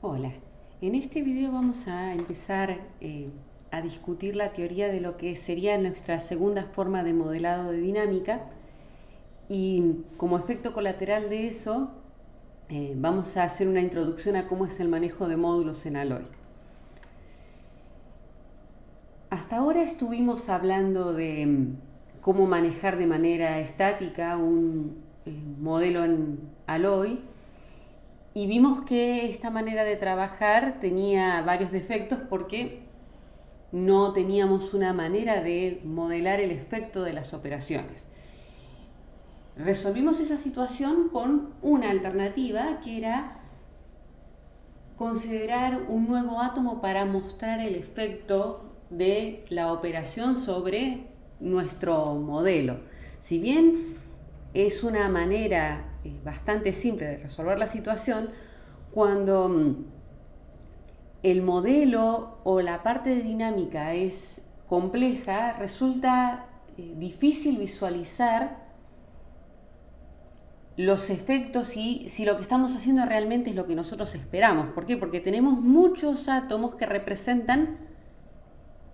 Hola, en este video vamos a empezar a discutir la teoría de lo que sería nuestra segunda forma de modelado de dinámica y como efecto colateral de eso vamos a hacer una introducción a cómo es el manejo de módulos en Alloy. Hasta ahora estuvimos hablando de cómo manejar de manera estática un modelo en Alloy. Y vimos que esta manera de trabajar tenía varios defectos porque no teníamos una manera de modelar el efecto de las operaciones. Resolvimos esa situación con una alternativa que era considerar un nuevo átomo para mostrar el efecto de la operación sobre nuestro modelo. Si bien es una manera bastante simple de resolver la situación, cuando el modelo o la parte de dinámica es compleja, resulta difícil visualizar los efectos y si lo que estamos haciendo realmente es lo que nosotros esperamos. ¿Por qué? Porque tenemos muchos átomos que representan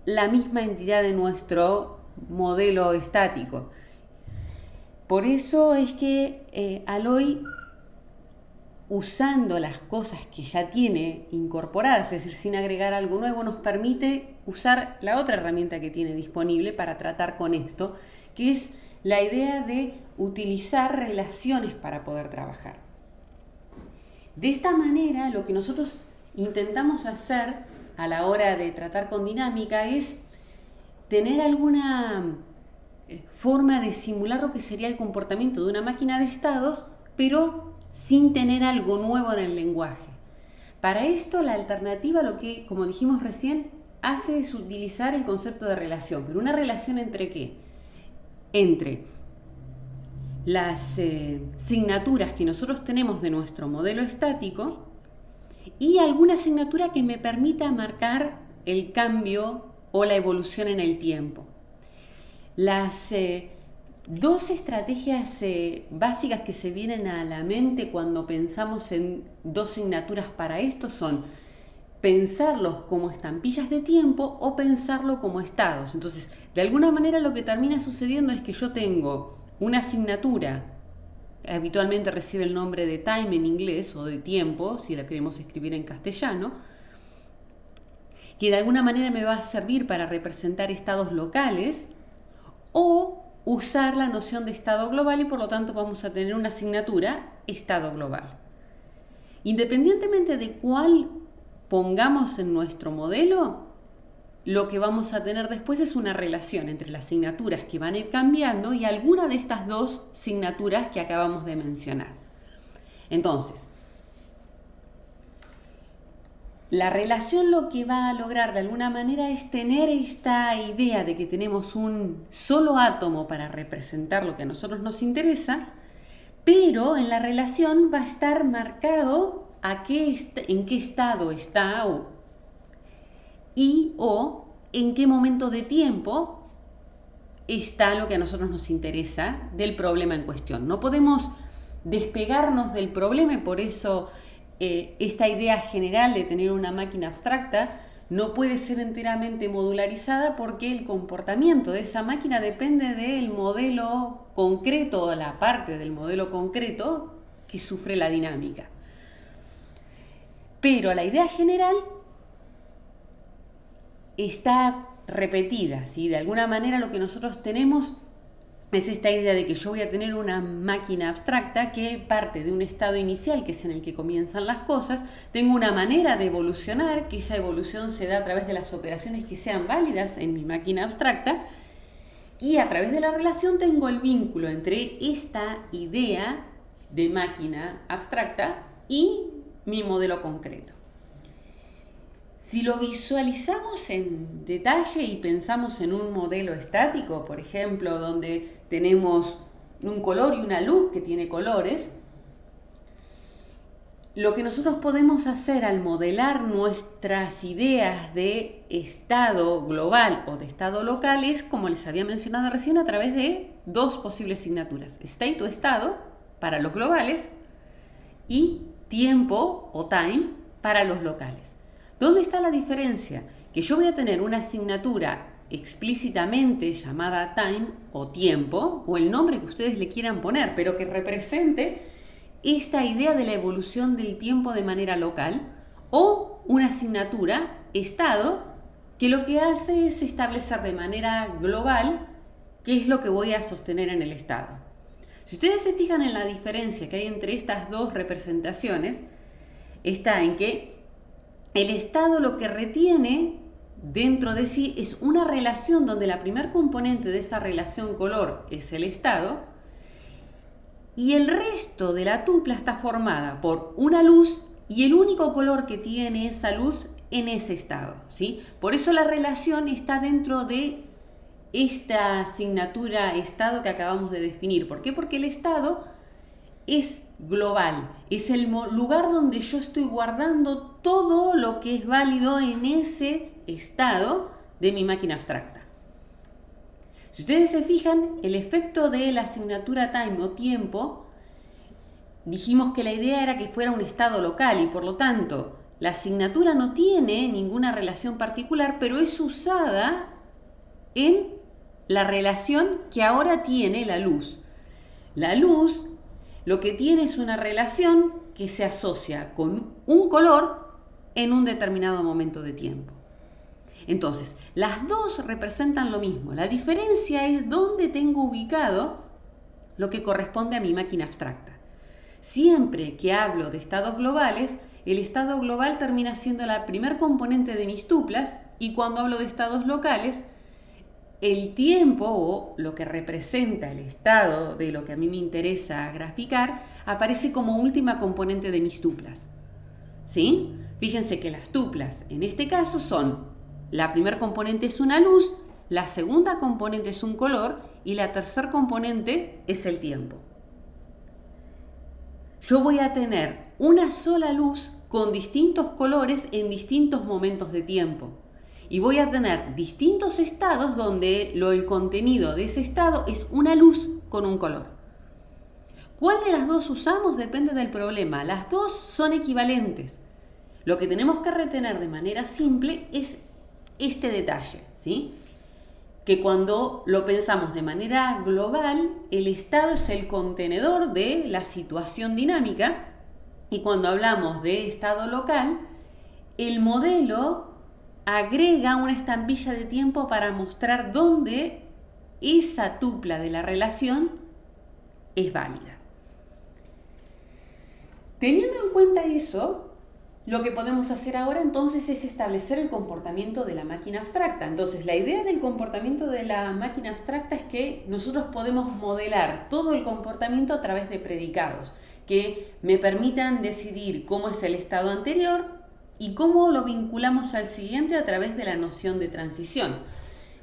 la misma entidad de nuestro modelo estático. Por eso es que Alloy, usando las cosas que ya tiene incorporadas, es decir, sin agregar algo nuevo, nos permite usar la otra herramienta que tiene disponible para tratar con esto, que es la idea de utilizar relaciones para poder trabajar. De esta manera, lo que nosotros intentamos hacer a la hora de tratar con dinámica es tener alguna forma de simular lo que sería el comportamiento de una máquina de estados, pero sin tener algo nuevo en el lenguaje. Para esto, la alternativa, lo que, como dijimos recién, hace es utilizar el concepto de relación. ¿Pero una relación entre qué? Entre las signaturas que nosotros tenemos de nuestro modelo estático y alguna asignatura que me permita marcar el cambio o la evolución en el tiempo. Las dos estrategias básicas que se vienen a la mente cuando pensamos en dos signaturas para esto son pensarlos como estampillas de tiempo o pensarlo como estados. Entonces, de alguna manera lo que termina sucediendo es que yo tengo una asignatura, habitualmente recibe el nombre de time en inglés o de tiempo, si la queremos escribir en castellano, que de alguna manera me va a servir para representar estados locales o usar la noción de estado global y por lo tanto vamos a tener una asignatura estado global. Independientemente de cuál pongamos en nuestro modelo, lo que vamos a tener después es una relación entre las asignaturas que van a ir cambiando y alguna de estas dos asignaturas que acabamos de mencionar. Entonces, la relación lo que va a lograr de alguna manera es tener esta idea de que tenemos un solo átomo para representar lo que a nosotros nos interesa, pero en la relación va a estar marcado en qué estado está o en qué momento de tiempo está lo que a nosotros nos interesa del problema en cuestión. No podemos despegarnos del problema y por eso esta idea general de tener una máquina abstracta no puede ser enteramente modularizada porque el comportamiento de esa máquina depende del modelo concreto o la parte del modelo concreto que sufre la dinámica. Pero la idea general está repetida, ¿sí? De alguna manera lo que nosotros tenemos es esta idea de que yo voy a tener una máquina abstracta que parte de un estado inicial, que es en el que comienzan las cosas, tengo una manera de evolucionar, que esa evolución se da a través de las operaciones que sean válidas en mi máquina abstracta, y a través de la relación tengo el vínculo entre esta idea de máquina abstracta y mi modelo concreto. Si lo visualizamos en detalle y pensamos en un modelo estático, por ejemplo, donde tenemos un color y una luz que tiene colores, lo que nosotros podemos hacer al modelar nuestras ideas de estado global o de estado local es, como les había mencionado recién, a través de dos posibles asignaturas: state o estado para los globales y tiempo o time para los locales. ¿Dónde está la diferencia? Que yo voy a tener una asignatura explícitamente llamada time o tiempo, o el nombre que ustedes le quieran poner, pero que represente esta idea de la evolución del tiempo de manera local, o una asignatura estado, que lo que hace es establecer de manera global qué es lo que voy a sostener en el estado. Si ustedes se fijan en la diferencia que hay entre estas dos representaciones, está en que el estado lo que retiene dentro de sí es una relación donde la primer componente de esa relación color es el estado y el resto de la tupla está formada por una luz y el único color que tiene esa luz en ese estado, ¿sí? Por eso la relación está dentro de esta asignatura estado que acabamos de definir. ¿Por qué? Porque el estado es global, es el lugar donde yo estoy guardando todo lo que es válido en ese estado de mi máquina abstracta. Si ustedes se fijan, el efecto de la asignatura time o tiempo, dijimos que la idea era que fuera un estado local y por lo tanto la asignatura no tiene ninguna relación particular, pero es usada en la relación que ahora tiene la luz. La luz lo que tiene es una relación que se asocia con un color en un determinado momento de tiempo. Entonces, las dos representan lo mismo. La diferencia es dónde tengo ubicado lo que corresponde a mi máquina abstracta. Siempre que hablo de estados globales, el estado global termina siendo la primer componente de mis tuplas y cuando hablo de estados locales, el tiempo o lo que representa el estado de lo que a mí me interesa graficar aparece como última componente de mis tuplas. ¿Sí? Fíjense que las tuplas en este caso son, la primera componente es una luz, la segunda componente es un color y la tercera componente es el tiempo. Yo voy a tener una sola luz con distintos colores en distintos momentos de tiempo. Y voy a tener distintos estados donde el contenido de ese estado es una luz con un color. ¿Cuál de las dos usamos? Depende del problema. Las dos son equivalentes. Lo que tenemos que retener de manera simple es este detalle, ¿sí? Que cuando lo pensamos de manera global, el estado es el contenedor de la situación dinámica y cuando hablamos de estado local, el modelo agrega una estampilla de tiempo para mostrar dónde esa tupla de la relación es válida. Teniendo en cuenta eso, lo que podemos hacer ahora entonces es establecer el comportamiento de la máquina abstracta. Entonces, la idea del comportamiento de la máquina abstracta es que nosotros podemos modelar todo el comportamiento a través de predicados que me permitan decidir cómo es el estado anterior y cómo lo vinculamos al siguiente a través de la noción de transición.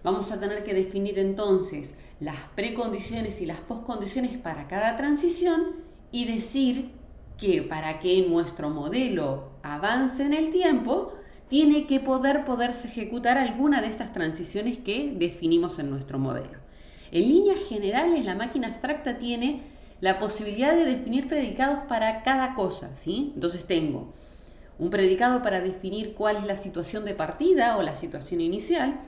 Vamos a tener que definir entonces las precondiciones y las poscondiciones para cada transición y decir que para que nuestro modelo avance en el tiempo, tiene que poderse ejecutar alguna de estas transiciones que definimos en nuestro modelo. En líneas generales, la máquina abstracta tiene la posibilidad de definir predicados para cada cosa, ¿sí? Entonces tengo un predicado para definir cuál es la situación de partida o la situación inicial,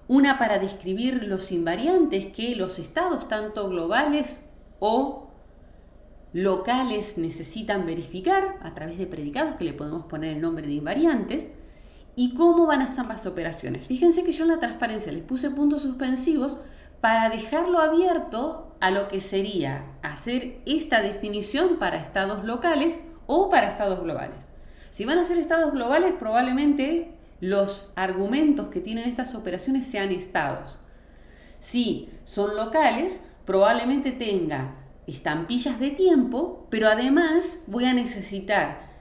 una para describir los invariantes que los estados, tanto globales o locales, necesitan verificar a través de predicados que le podemos poner el nombre de invariantes, y cómo van a ser las operaciones. Fíjense que yo en la transparencia les puse puntos suspensivos para dejarlo abierto a lo que sería hacer esta definición para estados locales o para estados globales. Si van a ser estados globales, probablemente los argumentos que tienen estas operaciones sean estados. Si son locales, probablemente tenga estampillas de tiempo, pero además voy a necesitar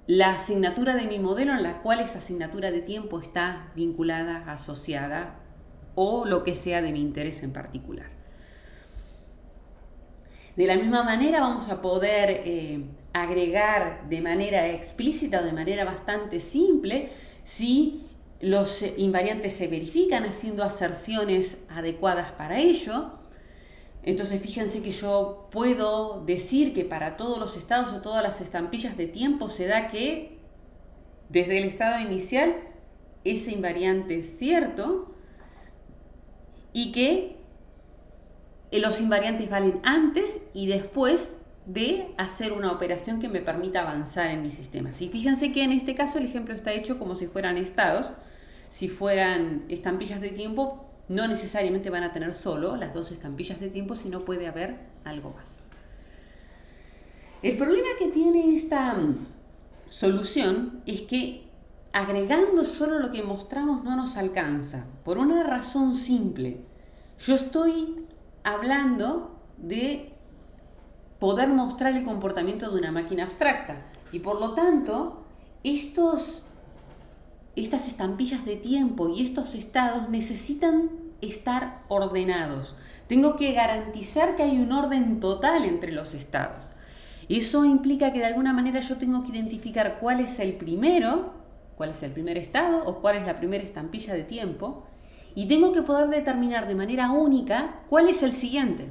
la asignatura de mi modelo en la cual esa asignatura de tiempo está vinculada, asociada o lo que sea de mi interés en particular. De la misma manera vamos a poder agregar de manera explícita o de manera bastante simple si los invariantes se verifican haciendo aserciones adecuadas para ello. Entonces fíjense que yo puedo decir que para todos los estados o todas las estampillas de tiempo se da que desde el estado inicial ese invariante es cierto y que los invariantes valen antes y después de hacer una operación que me permita avanzar en mi sistema. Y fíjense que en este caso el ejemplo está hecho como si fueran estados. Si fueran estampillas de tiempo, no necesariamente van a tener solo las dos estampillas de tiempo, sino puede haber algo más. El problema que tiene esta solución es que agregando solo lo que mostramos no nos alcanza, por una razón simple. Yo estoy hablando de poder mostrar el comportamiento de una máquina abstracta y por lo tanto estas estampillas de tiempo y estos estados necesitan estar ordenados. Tengo que garantizar que hay un orden total entre los estados. Eso implica que de alguna manera yo tengo que identificar cuál es el primer estado o cuál es la primera estampilla de tiempo y tengo que poder determinar de manera única cuál es el siguiente.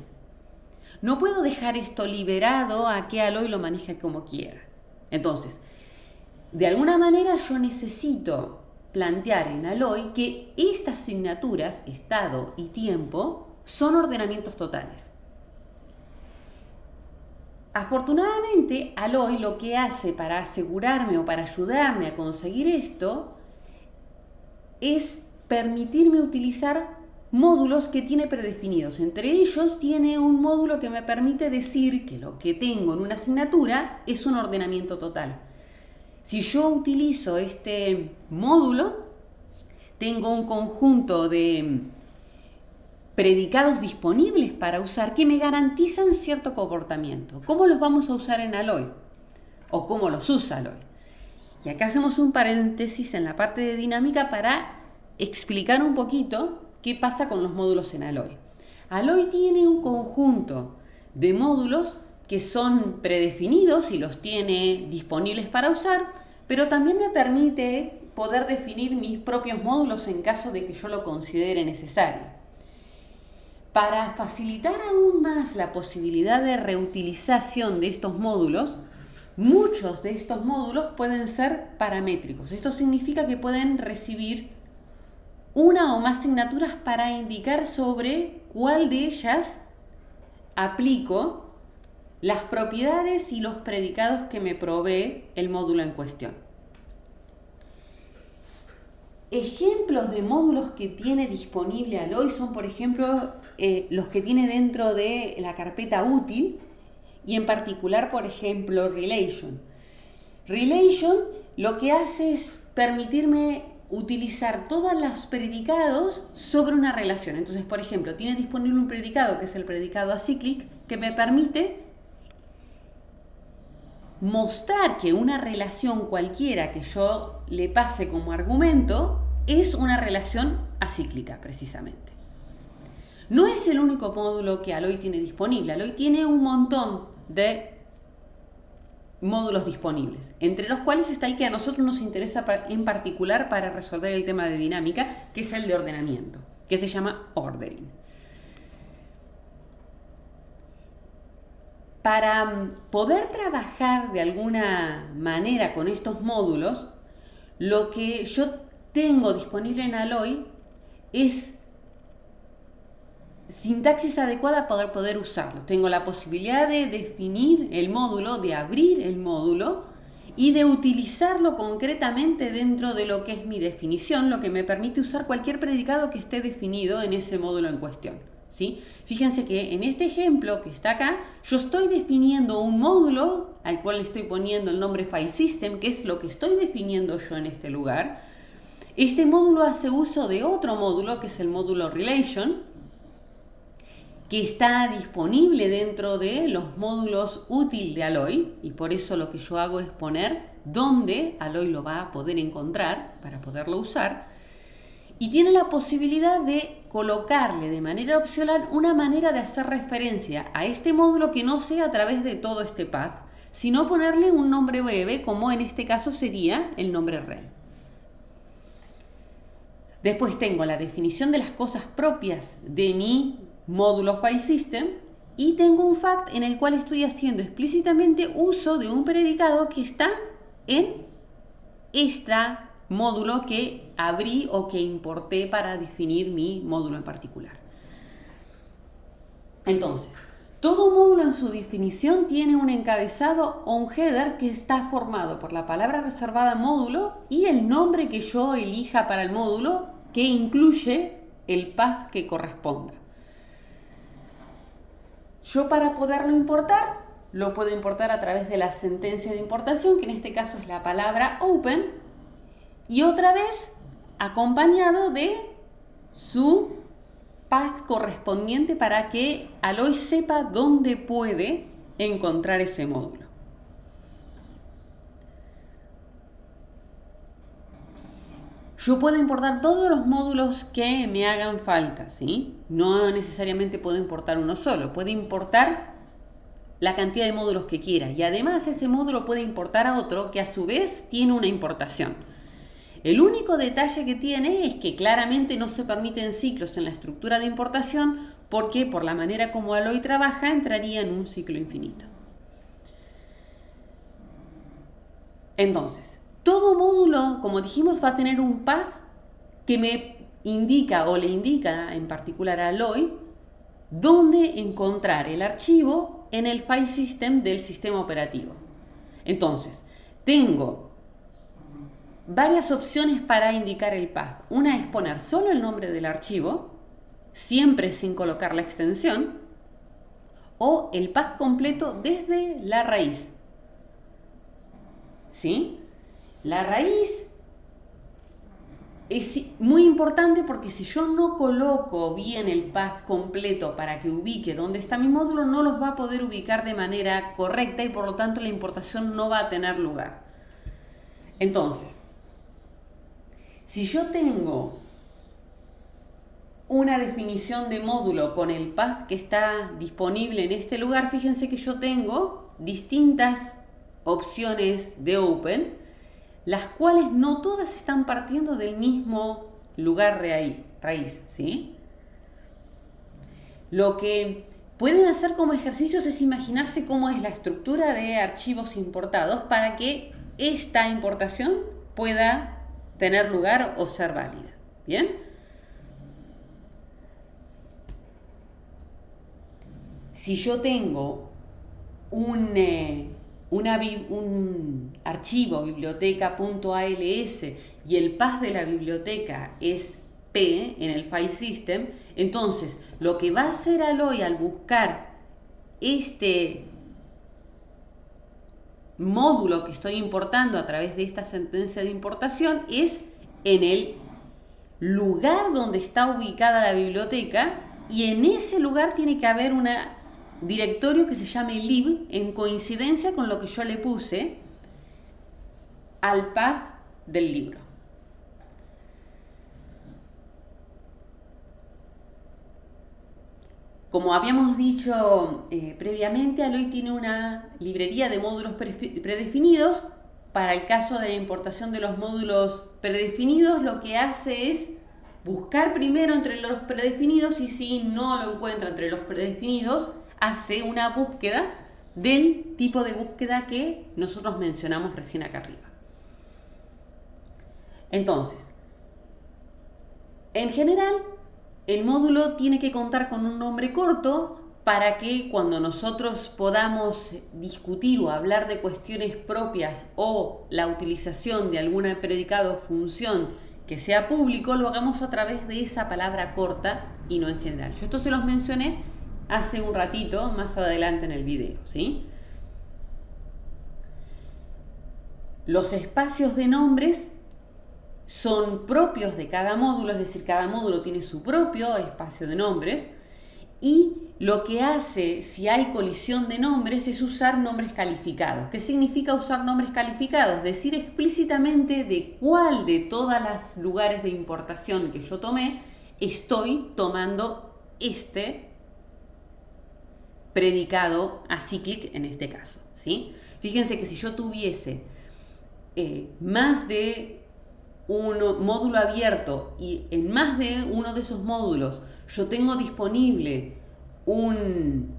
No puedo dejar esto liberado a que Alloy lo maneje como quiera. Entonces, de alguna manera yo necesito plantear en Alloy que estas asignaturas, estado y tiempo, son ordenamientos totales. Afortunadamente, Alloy lo que hace para asegurarme o para ayudarme a conseguir esto es permitirme utilizar módulos que tiene predefinidos. Entre ellos tiene un módulo que me permite decir que lo que tengo en una asignatura es un ordenamiento total. Si yo utilizo este módulo, tengo un conjunto de predicados disponibles para usar que me garantizan cierto comportamiento. ¿Cómo los vamos a usar en Alloy? ¿O cómo los usa Alloy? Y acá hacemos un paréntesis en la parte de dinámica para explicar un poquito qué pasa con los módulos en Alloy. Alloy tiene un conjunto de módulos que son predefinidos y los tiene disponibles para usar, pero también me permite poder definir mis propios módulos en caso de que yo lo considere necesario. Para facilitar aún más la posibilidad de reutilización de estos módulos, muchos de estos módulos pueden ser paramétricos. Esto significa que pueden recibir una o más asignaturas para indicar sobre cuál de ellas aplico las propiedades y los predicados que me provee el módulo en cuestión. Ejemplos de módulos que tiene disponible Alloy son, por ejemplo, los que tiene dentro de la carpeta útil y en particular, por ejemplo, Relation. Relation lo que hace es permitirme utilizar todos los predicados sobre una relación. Entonces, por ejemplo, tiene disponible un predicado que es el predicado acyclic que me permite mostrar que una relación cualquiera que yo le pase como argumento es una relación acíclica, precisamente. No es el único módulo que Alloy tiene disponible. Alloy tiene un montón de módulos disponibles, entre los cuales está el que a nosotros nos interesa en particular para resolver el tema de dinámica, que es el de ordenamiento, que se llama Ordering. Para poder trabajar de alguna manera con estos módulos, lo que yo tengo disponible en Alloy es sintaxis adecuada para poder usarlo. Tengo la posibilidad de definir el módulo, de abrir el módulo y de utilizarlo concretamente dentro de lo que es mi definición, lo que me permite usar cualquier predicado que esté definido en ese módulo en cuestión. ¿Sí? Fíjense que en este ejemplo que está acá, yo estoy definiendo un módulo al cual le estoy poniendo el nombre File System, que es lo que estoy definiendo yo en este lugar. Este módulo hace uso de otro módulo, que es el módulo Relation, que está disponible dentro de los módulos útil de Alloy, y por eso lo que yo hago es poner dónde Alloy lo va a poder encontrar para poderlo usar. Y tiene la posibilidad de colocarle de manera opcional una manera de hacer referencia a este módulo que no sea a través de todo este path, sino ponerle un nombre breve, como en este caso sería el nombre rel. Después tengo la definición de las cosas propias de mi módulo File System Y tengo un fact en el cual estoy haciendo explícitamente uso de un predicado que está en este módulo que abrí o que importé para definir mi módulo en particular. Entonces, todo módulo en su definición tiene un encabezado o un header que está formado por la palabra reservada módulo y el nombre que yo elija para el módulo, que incluye el path que corresponda. Yo, para poderlo importar, lo puedo importar a través de la sentencia de importación, que en este caso es la palabra open, y otra vez acompañado de su path correspondiente para que Alloy sepa dónde puede encontrar ese módulo. Yo puedo importar todos los módulos que me hagan falta, ¿sí? No necesariamente puedo importar uno solo, puedo importar la cantidad de módulos que quiera y además ese módulo puede importar a otro que a su vez tiene una importación. El único detalle que tiene es que claramente no se permiten ciclos en la estructura de importación porque por la manera como Alloy trabaja entraría en un ciclo infinito. Entonces, todo módulo, como dijimos, va a tener un path que me indica o le indica en particular a Alloy dónde encontrar el archivo en el file system del sistema operativo. Entonces, tengo varias opciones para indicar el path. Una es poner solo el nombre del archivo, siempre sin colocar la extensión, o el path completo desde la raíz. ¿Sí? La raíz es muy importante porque si yo no coloco bien el path completo para que ubique dónde está mi módulo, no los va a poder ubicar de manera correcta y por lo tanto la importación no va a tener lugar. Entonces, si yo tengo una definición de módulo con el path que está disponible en este lugar, fíjense que yo tengo distintas opciones de open, las cuales no todas están partiendo del mismo lugar raíz, ¿sí? Lo que pueden hacer como ejercicios es imaginarse cómo es la estructura de archivos importados para que esta importación pueda tener lugar o ser válida. ¿Bien? Si yo tengo un archivo biblioteca.als y el path de la biblioteca es P en el file system, entonces lo que va a hacer Alloy al buscar este módulo que estoy importando a través de esta sentencia de importación es en el lugar donde está ubicada la biblioteca y en ese lugar tiene que haber un directorio que se llame lib en coincidencia con lo que yo le puse al path del libro. Como habíamos dicho previamente, Alloy tiene una librería de módulos predefinidos. Para el caso de la importación de los módulos predefinidos, lo que hace es buscar primero entre los predefinidos y si no lo encuentra entre los predefinidos, hace una búsqueda del tipo de búsqueda que nosotros mencionamos recién acá arriba. Entonces, en general, el módulo tiene que contar con un nombre corto para que cuando nosotros podamos discutir o hablar de cuestiones propias o la utilización de algún predicado o función que sea público, lo hagamos a través de esa palabra corta y no en general. Yo esto se los mencioné hace un ratito, más adelante en el video, ¿sí? Los espacios de nombres son propios de cada módulo, es decir, cada módulo tiene su propio espacio de nombres y lo que hace si hay colisión de nombres es usar nombres calificados. ¿Qué significa usar nombres calificados? Decir explícitamente de cuál de todos los lugares de importación que yo tomé estoy tomando este predicado acíclic en este caso, ¿sí? Fíjense que si yo tuviese más de un módulo abierto y en más de uno de esos módulos yo tengo disponible un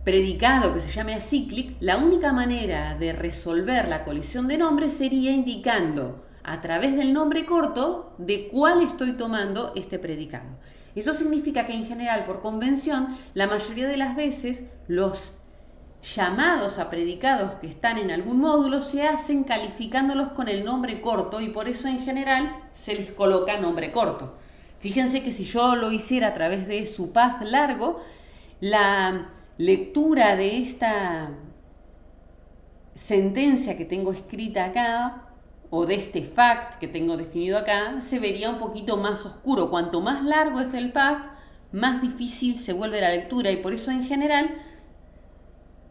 predicado que se llame acyclic, la única manera de resolver la colisión de nombres sería indicando a través del nombre corto de cuál estoy tomando este predicado. Eso significa que en general, por convención, la mayoría de las veces los llamados a predicados que están en algún módulo se hacen calificándolos con el nombre corto y por eso en general se les coloca nombre corto. Fíjense que si yo lo hiciera a través de su path largo, la lectura de esta sentencia que tengo escrita acá o de este fact que tengo definido acá se vería un poquito más oscuro. Cuanto más largo es el path, más difícil se vuelve la lectura y por eso en general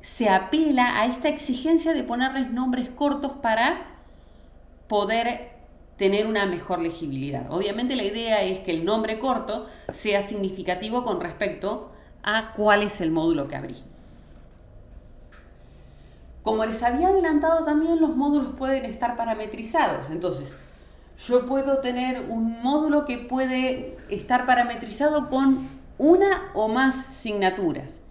se apela a esta exigencia de ponerles nombres cortos para poder tener una mejor legibilidad. Obviamente la idea es que el nombre corto sea significativo con respecto a cuál es el módulo que abrí. Como les había adelantado también, los módulos pueden estar parametrizados. Entonces, yo puedo tener un módulo que puede estar parametrizado con una o más signaturas.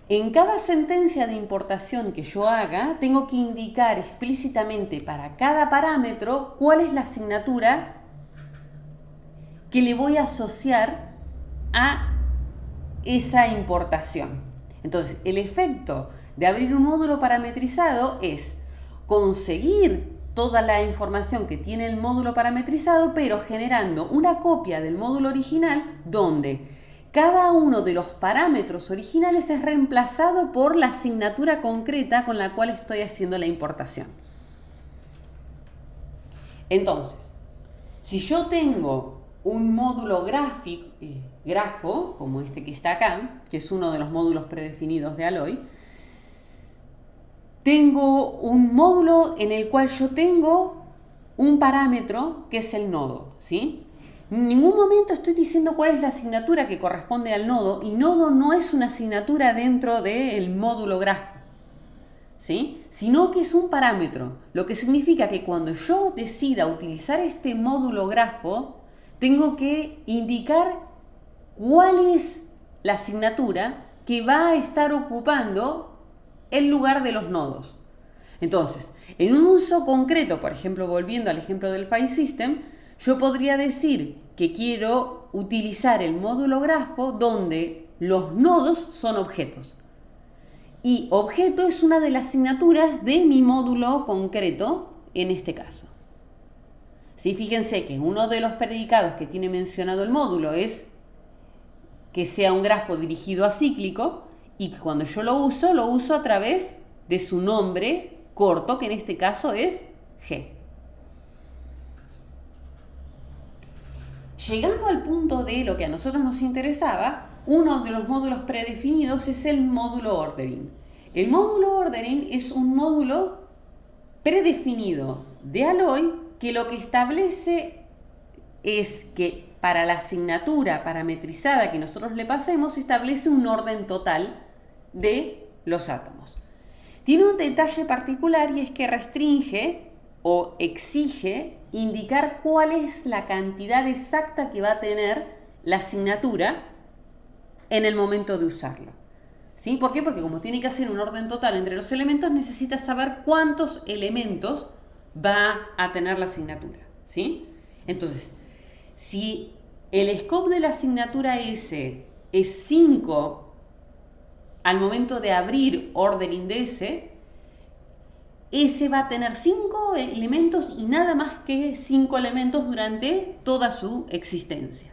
En cada sentencia de importación que yo haga, tengo que indicar explícitamente para cada parámetro cuál es la asignatura que le voy a asociar a esa importación. Entonces, el efecto de abrir un módulo parametrizado es conseguir toda la información que tiene el módulo parametrizado, pero generando una copia del módulo original donde cada uno de los parámetros originales es reemplazado por la asignatura concreta con la cual estoy haciendo la importación. Entonces, si yo tengo un módulo grafo, como este que está acá, que es uno de los módulos predefinidos de Alloy, tengo un módulo en el cual yo tengo un parámetro que es el nodo, ¿sí? En ningún momento estoy diciendo cuál es la asignatura que corresponde al nodo y nodo no es una asignatura dentro del módulo grafo, ¿sí? Sino que es un parámetro, lo que significa que cuando yo decida utilizar este módulo grafo, tengo que indicar cuál es la asignatura que va a estar ocupando el lugar de los nodos. Entonces, en un uso concreto, por ejemplo, volviendo al ejemplo del file system, yo podría decir que quiero utilizar el módulo grafo donde los nodos son objetos. Y objeto es una de las asignaturas de mi módulo concreto en este caso. ¿Sí? Fíjense que uno de los predicados que tiene mencionado el módulo es que sea un grafo dirigido a cíclico y que cuando yo lo uso a través de su nombre corto, que en este caso es G. Llegando al punto de lo que a nosotros nos interesaba, uno de los módulos predefinidos es el módulo ordering. El módulo ordering es un módulo predefinido de Alloy que lo que establece es que para la asignatura parametrizada que nosotros le pasemos, establece un orden total de los átomos. Tiene un detalle particular y es que restringe o exige indicar cuál es la cantidad exacta que va a tener la asignatura en el momento de usarlo. ¿Sí? ¿Por qué? Porque como tiene que hacer un orden total entre los elementos, necesita saber cuántos elementos va a tener la asignatura. ¿Sí? Entonces, si el scope de la asignatura S es 5 al momento de abrir ordering de S va a tener 5 elementos y nada más que 5 elementos durante toda su existencia.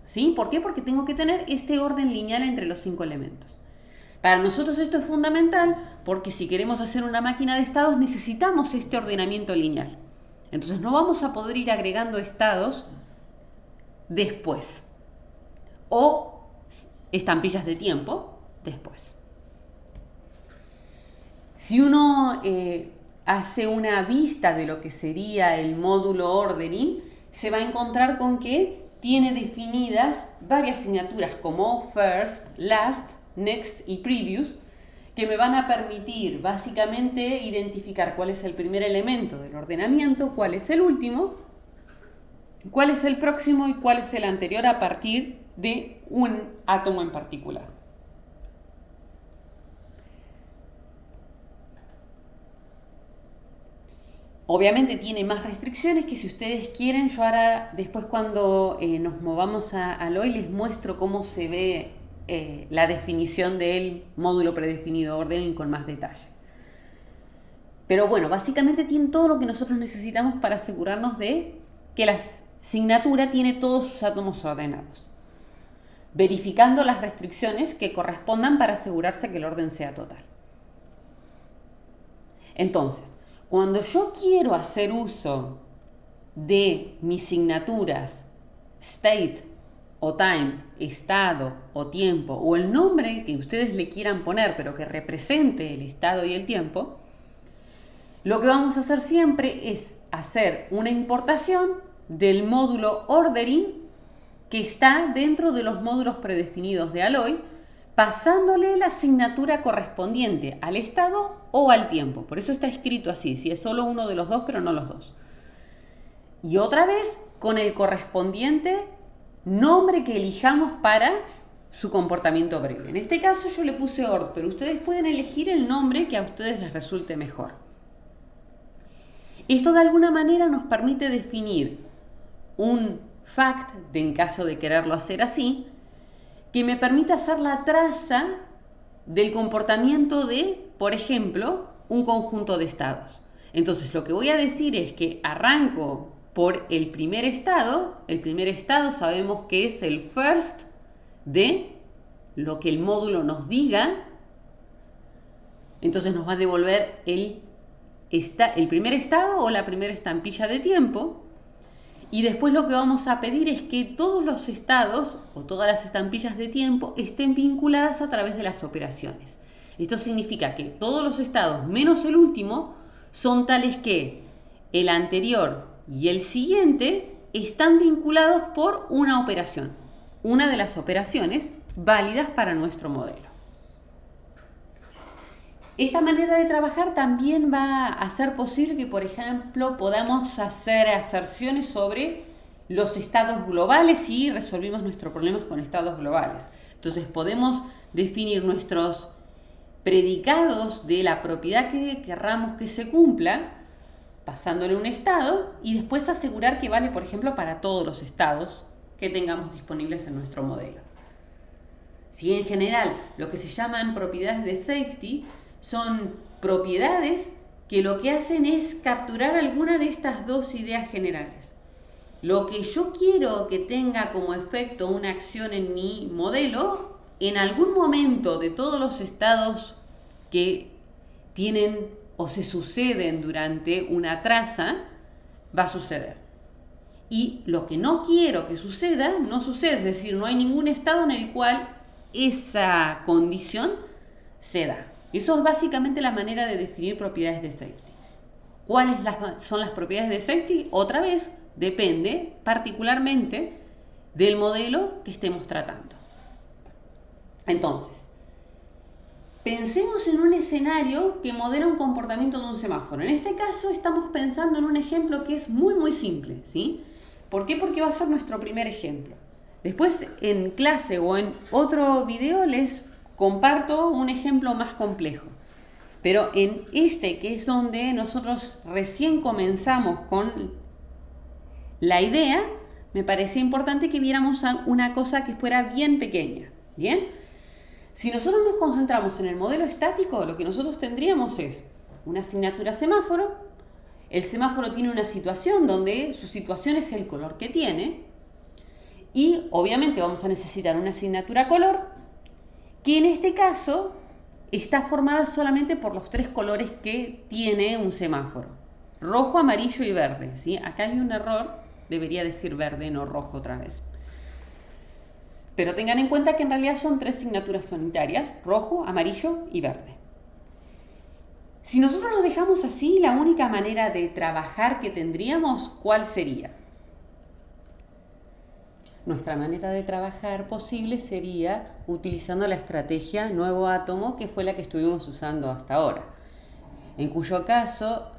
¿Sí? ¿Por qué? Porque tengo que tener este orden lineal entre los 5 elementos. Para nosotros esto es fundamental porque si queremos hacer una máquina de estados necesitamos este ordenamiento lineal. Entonces no vamos a poder ir agregando estados después o estampillas de tiempo después. Si uno hace una vista de lo que sería el módulo ordering, se va a encontrar con que tiene definidas varias asignaturas como first, last, next y previous, que me van a permitir básicamente identificar cuál es el primer elemento del ordenamiento, cuál es el último, cuál es el próximo y cuál es el anterior a partir de un átomo en particular. Obviamente tiene más restricciones que si ustedes quieren, yo ahora después cuando nos movamos a Alloy les muestro cómo se ve la definición del módulo predefinido ordering con más detalle. Pero bueno, básicamente tiene todo lo que nosotros necesitamos para asegurarnos de que la asignatura tiene todos sus átomos ordenados, verificando las restricciones que correspondan para asegurarse que el orden sea total. Entonces, cuando yo quiero hacer uso de mis signaturas state o time, estado o tiempo, o el nombre que ustedes le quieran poner, pero que represente el estado y el tiempo, lo que vamos a hacer siempre es hacer una importación del módulo ordering que está dentro de los módulos predefinidos de Alloy, pasándole la asignatura correspondiente al estado o al tiempo. Por eso está escrito así, si es solo uno de los dos, pero no los dos. Y otra vez con el correspondiente nombre que elijamos para su comportamiento breve. En este caso yo le puse ord, pero ustedes pueden elegir el nombre que a ustedes les resulte mejor. Esto de alguna manera nos permite definir un fact, en caso de quererlo hacer así, que me permita hacer la traza del comportamiento de, por ejemplo, un conjunto de estados. Entonces lo que voy a decir es que arranco por el primer estado. El primer estado sabemos que es el first de lo que el módulo nos diga. Entonces nos va a devolver el primer estado o la primera estampilla de tiempo. Y después lo que vamos a pedir es que todos los estados o todas las estampillas de tiempo estén vinculadas a través de las operaciones. Esto significa que todos los estados, menos el último, son tales que el anterior y el siguiente están vinculados por una operación, una de las operaciones válidas para nuestro modelo. Esta manera de trabajar también va a hacer posible que, por ejemplo, podamos hacer aserciones sobre los estados globales si resolvimos nuestros problemas con estados globales. Entonces podemos definir nuestros predicados de la propiedad que querramos que se cumpla, pasándole un estado, y después asegurar que vale, por ejemplo, para todos los estados que tengamos disponibles en nuestro modelo. Si en general lo que se llaman propiedades de safety son propiedades que lo que hacen es capturar alguna de estas dos ideas generales. Lo que yo quiero que tenga como efecto una acción en mi modelo, en algún momento de todos los estados que tienen o se suceden durante una traza, va a suceder. Y lo que no quiero que suceda, no sucede. Es decir, no hay ningún estado en el cual esa condición se da. Eso es básicamente la manera de definir propiedades de safety. ¿Cuáles son las propiedades de safety? Otra vez, depende particularmente del modelo que estemos tratando. Entonces, pensemos en un escenario que modela un comportamiento de un semáforo. En este caso estamos pensando en un ejemplo que es muy simple, ¿sí? ¿Por qué? Porque va a ser nuestro primer ejemplo. Después en clase o en otro video les comparto un ejemplo más complejo. Pero en este, que es donde nosotros recién comenzamos con la idea, me parecía importante que viéramos una cosa que fuera bien pequeña. ¿Bien? Si nosotros nos concentramos en el modelo estático, lo que nosotros tendríamos es una asignatura semáforo. El semáforo tiene una situación donde su situación es el color que tiene. Y obviamente vamos a necesitar una asignatura color, que en este caso está formada solamente por los tres colores que tiene un semáforo: rojo, amarillo y verde, ¿sí? Acá hay un error, debería decir verde, no rojo otra vez. Pero tengan en cuenta que en realidad son tres asignaturas unitarias: rojo, amarillo y verde. Si nosotros lo dejamos así, la única manera de trabajar que tendríamos, ¿cuál sería? Nuestra manera de trabajar posible sería utilizando la estrategia nuevo átomo, que fue la que estuvimos usando hasta ahora, en cuyo caso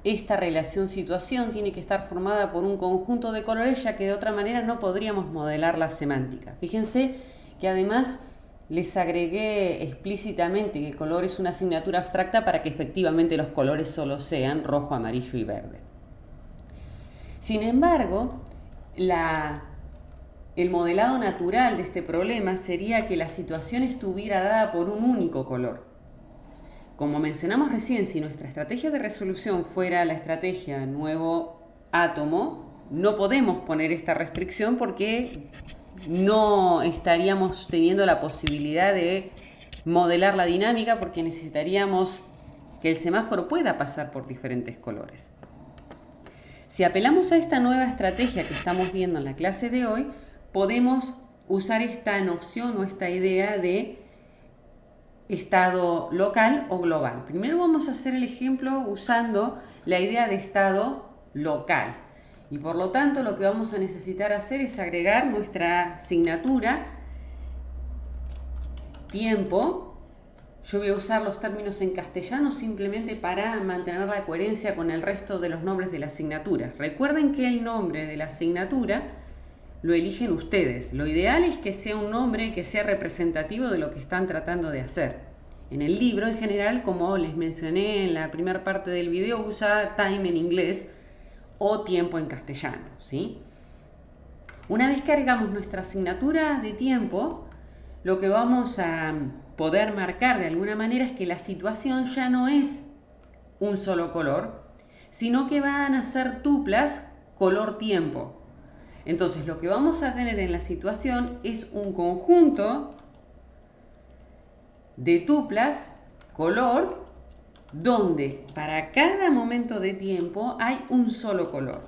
esta relación situación tiene que estar formada por un conjunto de colores, ya que de otra manera no podríamos modelar la semántica. Fíjense que además les agregué explícitamente que el color es una asignatura abstracta para que efectivamente los colores solo sean rojo, amarillo y verde. Sin embargo, el modelado natural de este problema sería que la situación estuviera dada por un único color. Como mencionamos recién, si nuestra estrategia de resolución fuera la estrategia nuevo átomo, no podemos poner esta restricción porque no estaríamos teniendo la posibilidad de modelar la dinámica, porque necesitaríamos que el semáforo pueda pasar por diferentes colores. Si apelamos a esta nueva estrategia que estamos viendo en la clase de hoy, podemos usar esta noción o esta idea de estado local o global. Primero vamos a hacer el ejemplo usando la idea de estado local. Y por lo tanto lo que vamos a necesitar hacer es agregar nuestra asignatura tiempo. Yo voy a usar los términos en castellano simplemente para mantener la coherencia con el resto de los nombres de la asignatura. Recuerden que el nombre de la asignatura lo eligen ustedes. Lo ideal es que sea un nombre que sea representativo de lo que están tratando de hacer. En el libro, en general, como les mencioné en la primera parte del video, usa time en inglés o tiempo en castellano, ¿sí? Una vez que agregamos nuestra asignatura de tiempo, lo que vamos a poder marcar de alguna manera es que la situación ya no es un solo color, sino que van a ser tuplas color tiempo. Entonces lo que vamos a tener en la situación es un conjunto de tuplas color donde para cada momento de tiempo hay un solo color.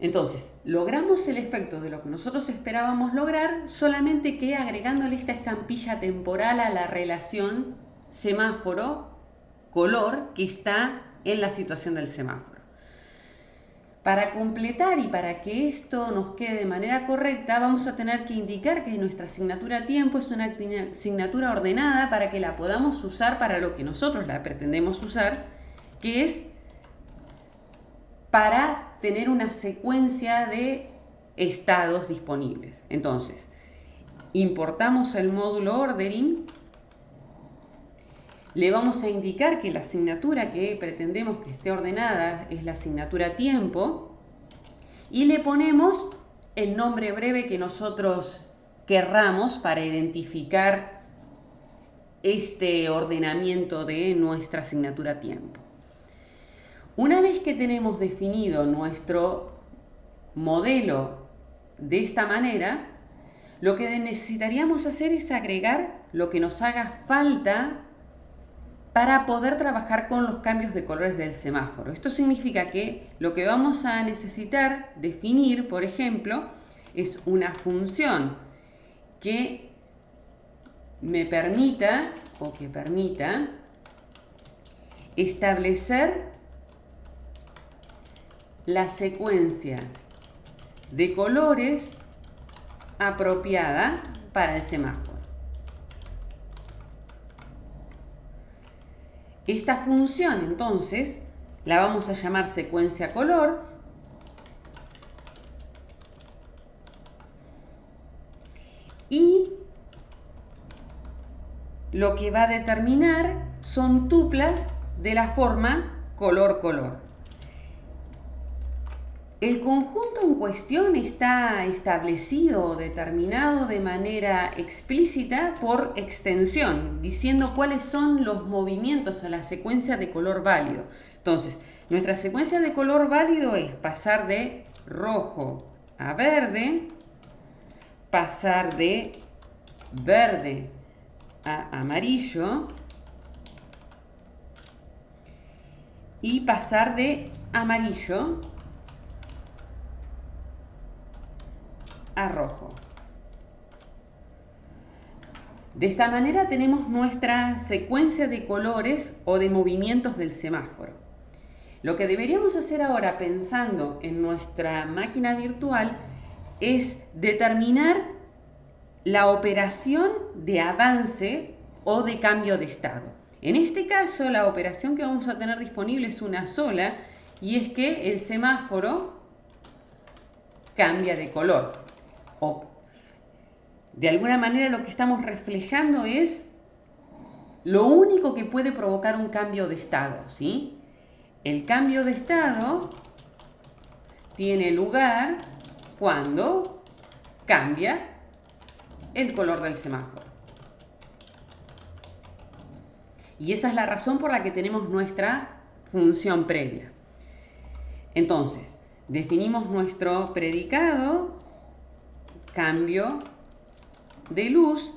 Entonces, logramos el efecto de lo que nosotros esperábamos lograr, solamente que agregándole esta estampilla temporal a la relación semáforo-color que está en la situación del semáforo. Para completar y para que esto nos quede de manera correcta, vamos a tener que indicar que nuestra asignatura tiempo es una asignatura ordenada para que la podamos usar para lo que nosotros la pretendemos usar, que es para tener una secuencia de estados disponibles. Entonces, importamos el módulo ordering, le vamos a indicar que la asignatura que pretendemos que esté ordenada es la asignatura tiempo y le ponemos el nombre breve que nosotros querramos para identificar este ordenamiento de nuestra asignatura tiempo. Una vez que tenemos definido nuestro modelo de esta manera, lo que necesitaríamos hacer es agregar lo que nos haga falta para poder trabajar con los cambios de colores del semáforo. Esto significa que lo que vamos a necesitar definir, por ejemplo, es una función que me permita o que permita establecer la secuencia de colores apropiada para el semáforo. Esta función, entonces, la vamos a llamar secuencia color y lo que va a determinar son tuplas de la forma color-color. El conjunto en cuestión está establecido o determinado de manera explícita por extensión, diciendo cuáles son los movimientos o la secuencia de color válido. Entonces, nuestra secuencia de color válido es pasar de rojo a verde, pasar de verde a amarillo y pasar de amarillo a rojo. De esta manera tenemos nuestra secuencia de colores o de movimientos del semáforo. Lo que deberíamos hacer ahora, pensando en nuestra máquina virtual, es determinar la operación de avance o de cambio de estado. En este caso, la operación que vamos a tener disponible es una sola, y es que el semáforo cambia de color. De alguna manera lo que estamos reflejando es lo único que puede provocar un cambio de estado, ¿sí? El cambio de estado tiene lugar cuando cambia el color del semáforo. Y esa es la razón por la que tenemos nuestra función previa. Entonces, definimos nuestro predicado, cambio de luz,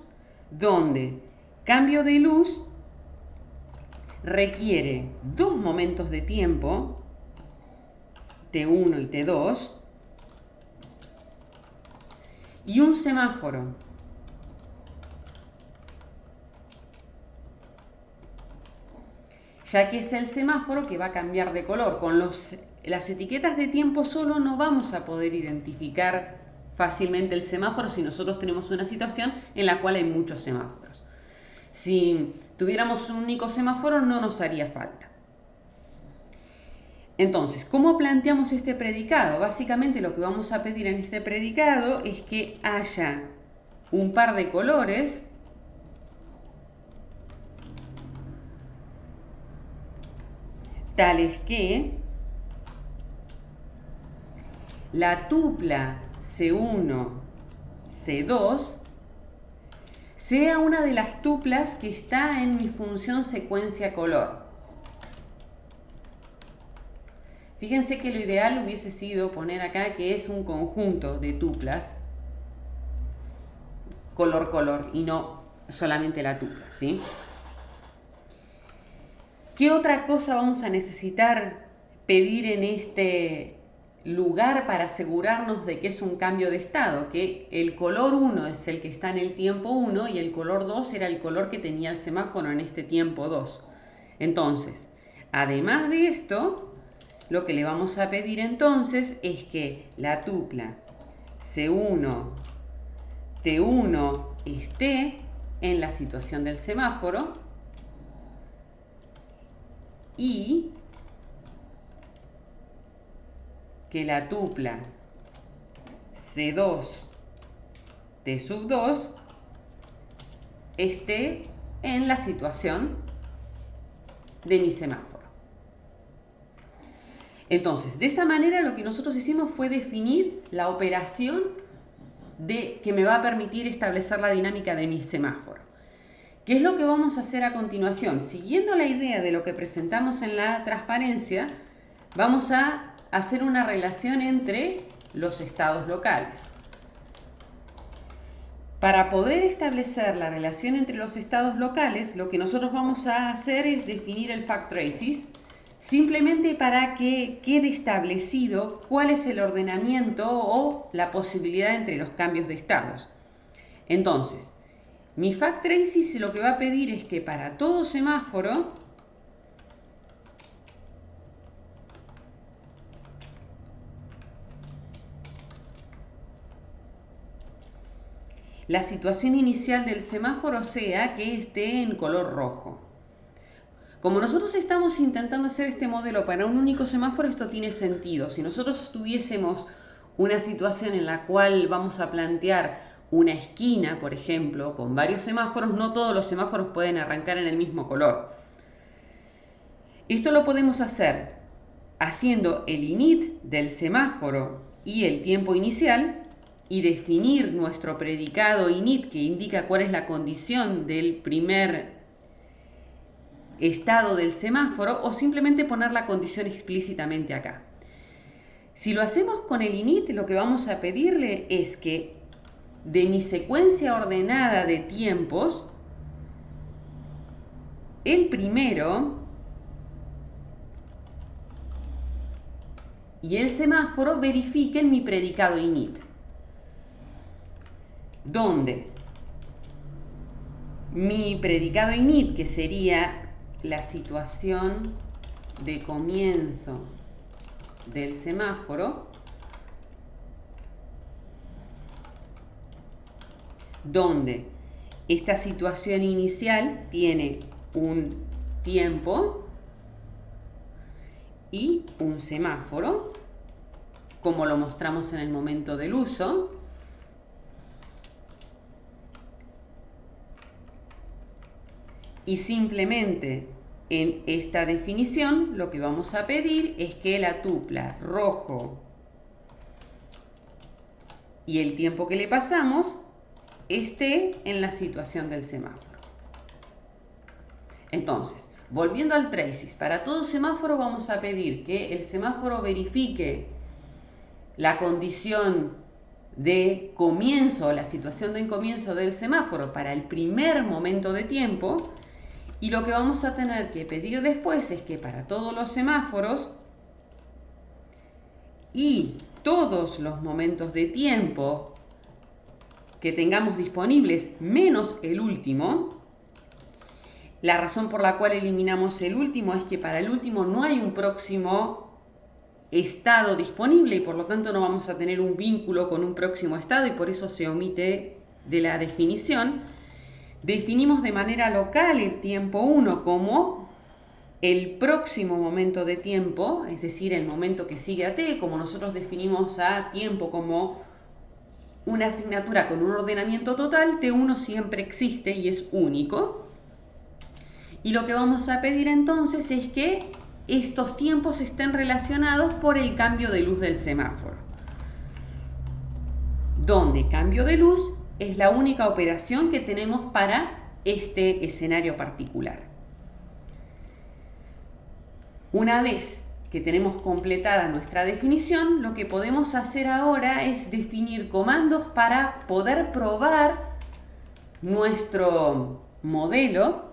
donde cambio de luz requiere dos momentos de tiempo, T1 y T2, y un semáforo. Ya que es el semáforo que va a cambiar de color. Con las etiquetas de tiempo solo no vamos a poder identificar fácilmente el semáforo si nosotros tenemos una situación en la cual hay muchos semáforos. Si tuviéramos un único semáforo no nos haría falta. Entonces, ¿cómo planteamos este predicado? Básicamente lo que vamos a pedir en este predicado es que haya un par de colores tales que la tupla C1, C2 sea una de las tuplas que está en mi función secuencia color. Fíjense que lo ideal hubiese sido poner acá que es un conjunto de tuplas color-color y no solamente la tupla, ¿sí? ¿Qué otra cosa vamos a necesitar pedir en este lugar para asegurarnos de que es un cambio de estado? Que el color 1 es el que está en el tiempo 1 y el color 2 era el color que tenía el semáforo en este tiempo 2. Entonces, además de esto, lo que le vamos a pedir entonces es que la tupla C1, T1 esté en la situación del semáforo y que la tupla C2, T sub 2 esté en la situación de mi semáforo. Entonces, de esta manera lo que nosotros hicimos fue definir la operación que me va a permitir establecer la dinámica de mi semáforo. ¿Qué es lo que vamos a hacer a continuación? Siguiendo la idea de lo que presentamos en la transparencia, vamos a hacer una relación entre los estados locales. Para poder establecer la relación entre los estados locales, lo que nosotros vamos a hacer es definir el fact traces, simplemente para que quede establecido cuál es el ordenamiento o la posibilidad entre los cambios de estados. Entonces, mi fact traces lo que va a pedir es que para todo semáforo la situación inicial del semáforo sea que esté en color rojo. Como nosotros estamos intentando hacer este modelo para un único semáforo, esto tiene sentido. Si nosotros tuviésemos una situación en la cual vamos a plantear una esquina, por ejemplo, con varios semáforos, no todos los semáforos pueden arrancar en el mismo color. Esto lo podemos hacer haciendo el init del semáforo y el tiempo inicial y definir nuestro predicado init que indica cuál es la condición del primer estado del semáforo o simplemente poner la condición explícitamente acá. Si lo hacemos con el init, lo que vamos a pedirle es que de mi secuencia ordenada de tiempos, el primero y el semáforo verifiquen mi predicado init, donde mi predicado init, que sería la situación de comienzo del semáforo, donde esta situación inicial tiene un tiempo y un semáforo, como lo mostramos en el momento del uso. Y simplemente en esta definición lo que vamos a pedir es que la tupla rojo y el tiempo que le pasamos esté en la situación del semáforo. Entonces, volviendo al traces, para todo semáforo vamos a pedir que el semáforo verifique la condición de comienzo, la situación de comienzo del semáforo para el primer momento de tiempo, y lo que vamos a tener que pedir después es que para todos los semáforos y todos los momentos de tiempo que tengamos disponibles, menos el último. La razón por la cual eliminamos el último es que para el último no hay un próximo estado disponible y por lo tanto no vamos a tener un vínculo con un próximo estado y por eso se omite de la definición. Definimos de manera local el tiempo 1 como el próximo momento de tiempo, es decir, el momento que sigue a t, como nosotros definimos a tiempo como una asignatura con un ordenamiento total, t1 siempre existe y es único. Y lo que vamos a pedir entonces es que estos tiempos estén relacionados por el cambio de luz del semáforo, donde cambio de luz es la única operación que tenemos para este escenario particular. Una vez que tenemos completada nuestra definición, lo que podemos hacer ahora es definir comandos para poder probar nuestro modelo,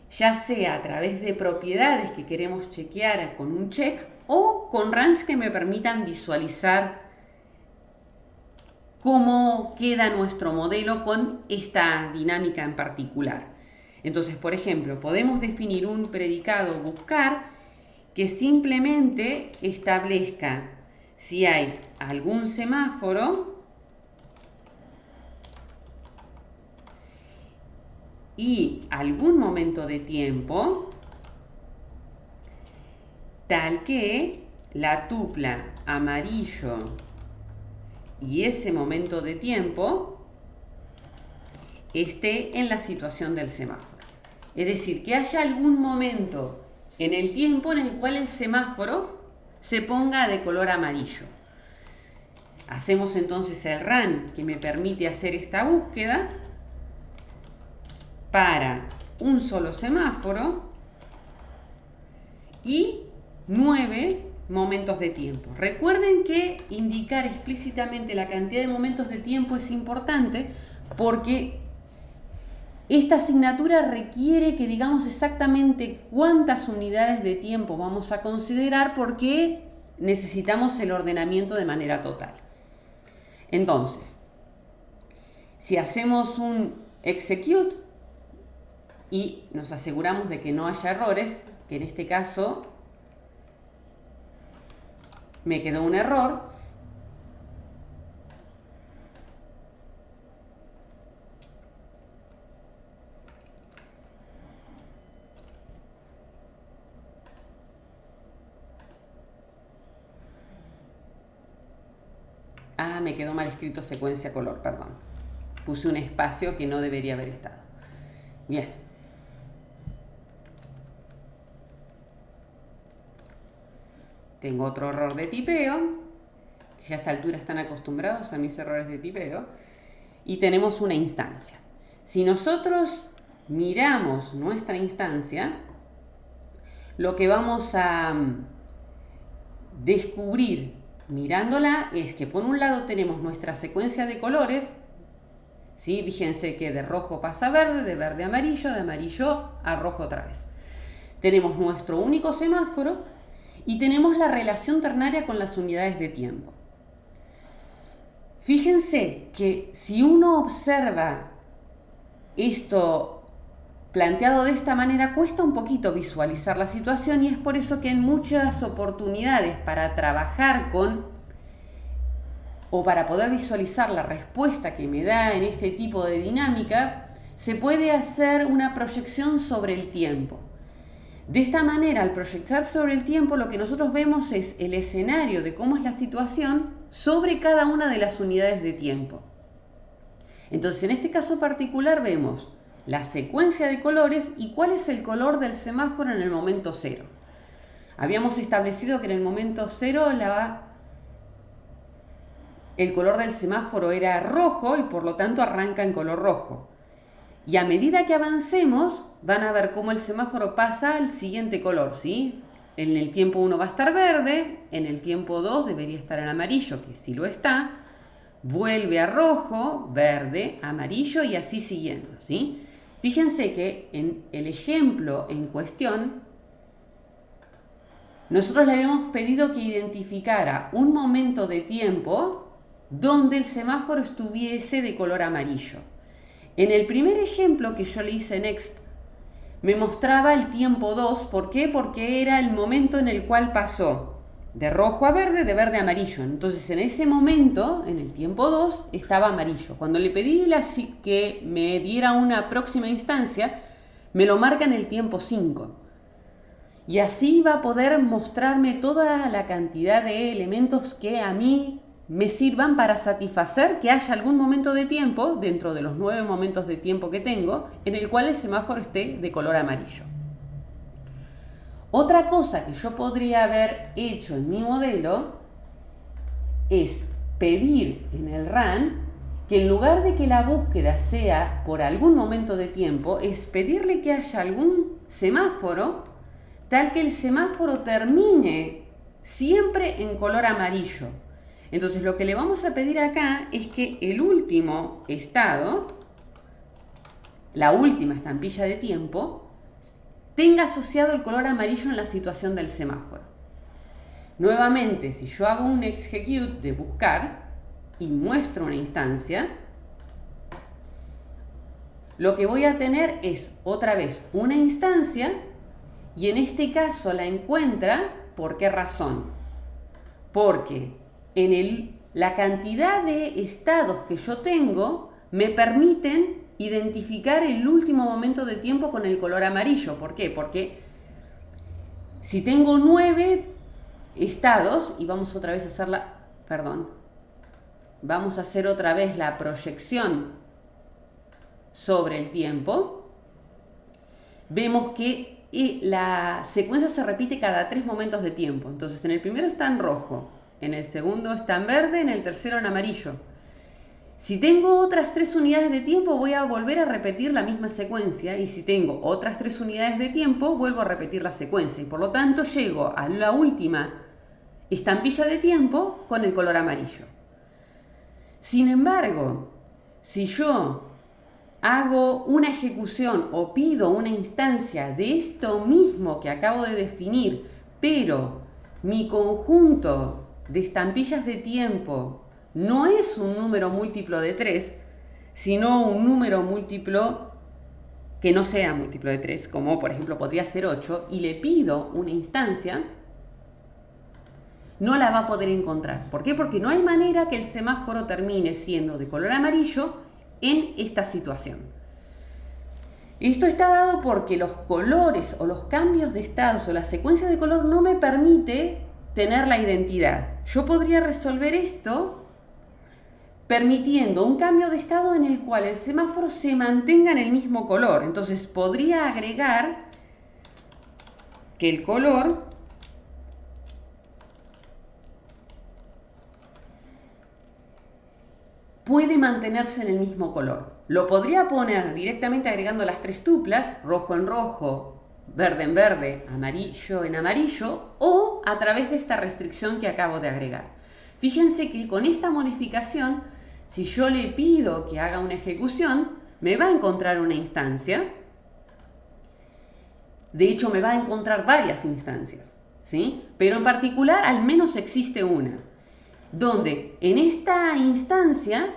ya sea a través de propiedades que queremos chequear con un check o con runs que me permitan visualizar cómo queda nuestro modelo con esta dinámica en particular. Entonces, por ejemplo, podemos definir un predicado buscar que simplemente establezca si hay algún semáforo y algún momento de tiempo tal que la tupla amarillo y ese momento de tiempo esté en la situación del semáforo. Es decir, que haya algún momento en el tiempo en el cual el semáforo se ponga de color amarillo. Hacemos entonces el run que me permite hacer esta búsqueda para un solo semáforo y 9 momentos de tiempo. Recuerden que indicar explícitamente la cantidad de momentos de tiempo es importante porque esta asignatura requiere que digamos exactamente cuántas unidades de tiempo vamos a considerar porque necesitamos el ordenamiento de manera total. Entonces, si hacemos un execute y nos aseguramos de que no haya errores, que en este caso me quedó un error, me quedó mal escrito secuencia color, perdón. Puse un espacio que no debería haber estado. Bien. Tengo otro error de tipeo. Ya a esta altura están acostumbrados a mis errores de tipeo. Y tenemos una instancia. Si nosotros miramos nuestra instancia, lo que vamos a descubrir mirándola es que por un lado tenemos nuestra secuencia de colores, ¿sí? Fíjense que de rojo pasa a verde, de verde a amarillo, de amarillo a rojo otra vez. Tenemos nuestro único semáforo y tenemos la relación ternaria con las unidades de tiempo. Fíjense que si uno observa esto planteado de esta manera, cuesta un poquito visualizar la situación y es por eso que en muchas oportunidades para trabajar con o para poder visualizar la respuesta que me da en este tipo de dinámica, se puede hacer una proyección sobre el tiempo. De esta manera, al proyectar sobre el tiempo, lo que nosotros vemos es el escenario de cómo es la situación sobre cada una de las unidades de tiempo. Entonces, en este caso particular vemos la secuencia de colores y cuál es el color del semáforo en el momento 0. Habíamos establecido que en el momento 0 el color del semáforo era rojo y por lo tanto arranca en color rojo. Y a medida que avancemos, van a ver cómo el semáforo pasa al siguiente color, ¿sí? En el tiempo 1 va a estar verde, en el tiempo 2 debería estar en amarillo, que sí lo está, vuelve a rojo, verde, amarillo y así siguiendo, ¿sí? Fíjense que en el ejemplo en cuestión, nosotros le habíamos pedido que identificara un momento de tiempo donde el semáforo estuviese de color amarillo. En el primer ejemplo que yo le hice Next, me mostraba el tiempo 2. ¿Por qué? Porque era el momento en el cual pasó de rojo a verde, de verde a amarillo. Entonces, en ese momento, en el tiempo 2, estaba amarillo. Cuando le pedí que me diera una próxima instancia, me lo marca en el tiempo 5. Y así va a poder mostrarme toda la cantidad de elementos que a mí me sirvan para satisfacer que haya algún momento de tiempo, dentro de los 9 momentos de tiempo que tengo, en el cual el semáforo esté de color amarillo. Otra cosa que yo podría haber hecho en mi modelo es pedir en el run que en lugar de que la búsqueda sea por algún momento de tiempo, es pedirle que haya algún semáforo tal que el semáforo termine siempre en color amarillo. Entonces lo que le vamos a pedir acá es que el último estado, la última estampilla de tiempo, tenga asociado el color amarillo en la situación del semáforo. Nuevamente, si yo hago un execute de buscar y muestro una instancia, lo que voy a tener es otra vez una instancia y en este caso la encuentra, ¿por qué razón? Porque la cantidad de estados que yo tengo me permiten identificar el último momento de tiempo con el color amarillo. ¿Por qué? Porque si tengo 9 estados, y vamos otra vez a vamos a hacer otra vez la proyección sobre el tiempo, vemos que la secuencia se repite cada 3 momentos de tiempo. Entonces en el primero está en rojo, en el segundo está en verde, en el tercero en amarillo. Si tengo otras 3 unidades de tiempo, voy a volver a repetir la misma secuencia. Y si tengo otras 3 unidades de tiempo, vuelvo a repetir la secuencia. Y por lo tanto, llego a la última estampilla de tiempo con el color amarillo. Sin embargo, si yo hago una ejecución o pido una instancia de esto mismo que acabo de definir, pero mi conjunto de estampillas de tiempo no es un número múltiplo de 3, sino un número múltiplo que no sea múltiplo de 3, como por ejemplo podría ser 8, y le pido una instancia, no la va a poder encontrar. ¿Por qué? Porque no hay manera que el semáforo termine siendo de color amarillo en esta situación. Esto está dado porque los colores o los cambios de estados o la secuencia de color no me permite tener la identidad. Yo podría resolver esto permitiendo un cambio de estado en el cual el semáforo se mantenga en el mismo color. Entonces podría agregar que el color puede mantenerse en el mismo color. Lo podría poner directamente agregando las 3 tuplas, rojo en rojo, verde en verde, amarillo en amarillo, o a través de esta restricción que acabo de agregar. Fíjense que con esta modificación, si yo le pido que haga una ejecución, me va a encontrar una instancia. De hecho, me va a encontrar varias instancias, ¿sí? Pero en particular, al menos existe una, donde en esta instancia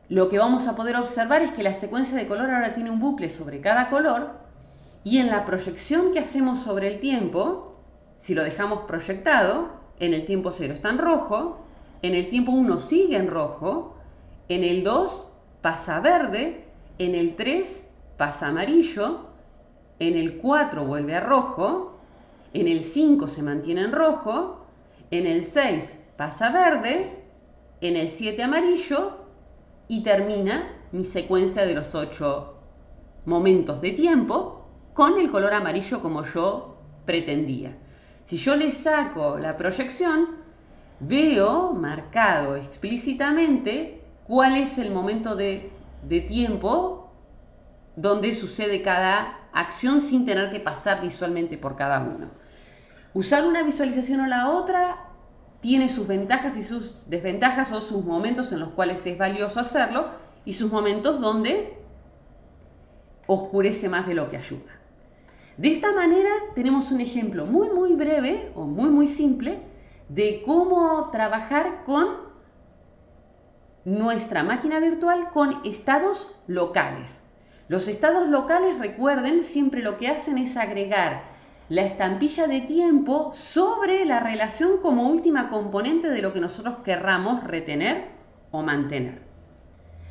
lo que vamos a poder observar es que la secuencia de color ahora tiene un bucle sobre cada color, y en la proyección que hacemos sobre el tiempo, si lo dejamos proyectado, en el tiempo 0 está en rojo, en el tiempo 1 sigue en rojo, en el 2 pasa a verde, en el 3 pasa a amarillo, en el 4 vuelve a rojo, en el 5 se mantiene en rojo, en el 6 pasa a verde, en el 7 amarillo y termina mi secuencia de los 8 momentos de tiempo con el color amarillo como yo pretendía. Si yo le saco la proyección, veo marcado explícitamente cuál es el momento de tiempo donde sucede cada acción sin tener que pasar visualmente por cada uno. Usar una visualización o la otra tiene sus ventajas y sus desventajas, o sus momentos en los cuales es valioso hacerlo y sus momentos donde oscurece más de lo que ayuda. De esta manera tenemos un ejemplo muy breve o muy simple de cómo trabajar con nuestra máquina virtual con estados locales. Los estados locales, recuerden, siempre lo que hacen es agregar la estampilla de tiempo sobre la relación como última componente de lo que nosotros querramos retener o mantener.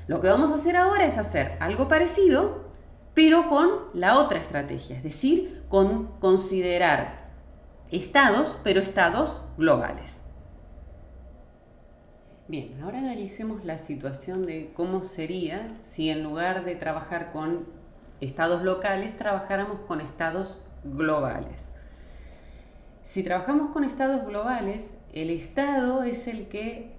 Lo que vamos a hacer ahora es hacer algo parecido, pero con la otra estrategia, es decir, con considerar estados, pero estados globales. Bien, ahora analicemos la situación de cómo sería si en lugar de trabajar con estados locales, trabajáramos con estados globales. Si trabajamos con estados globales, el estado es el que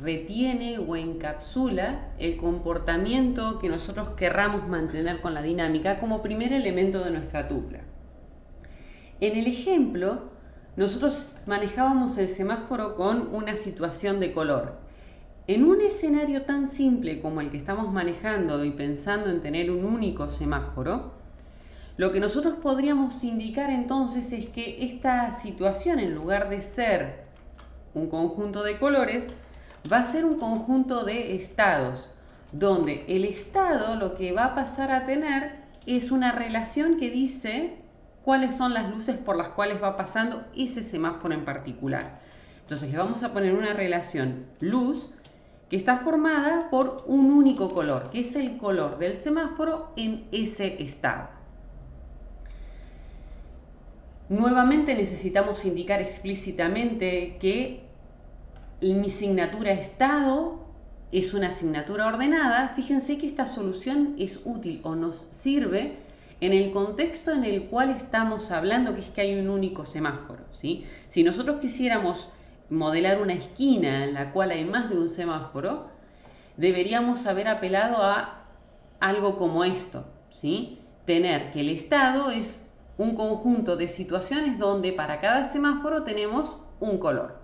retiene o encapsula el comportamiento que nosotros querramos mantener con la dinámica como primer elemento de nuestra tupla. En el ejemplo, nosotros manejábamos el semáforo con una situación de color. En un escenario tan simple como el que estamos manejando y pensando en tener un único semáforo, lo que nosotros podríamos indicar entonces es que esta situación, en lugar de ser un conjunto de colores, va a ser un conjunto de estados, donde el estado lo que va a pasar a tener es una relación que dice cuáles son las luces por las cuales va pasando ese semáforo en particular. Entonces le vamos a poner una relación luz que está formada por un único color, que es el color del semáforo en ese estado. Nuevamente necesitamos indicar explícitamente que mi asignatura estado es una asignatura ordenada. Fíjense que esta solución es útil o nos sirve en el contexto en el cual estamos hablando, que es que hay un único semáforo, ¿sí? Si nosotros quisiéramos modelar una esquina en la cual hay más de un semáforo, deberíamos haber apelado a algo como esto, ¿sí? Tener que el estado es un conjunto de situaciones donde para cada semáforo tenemos un color.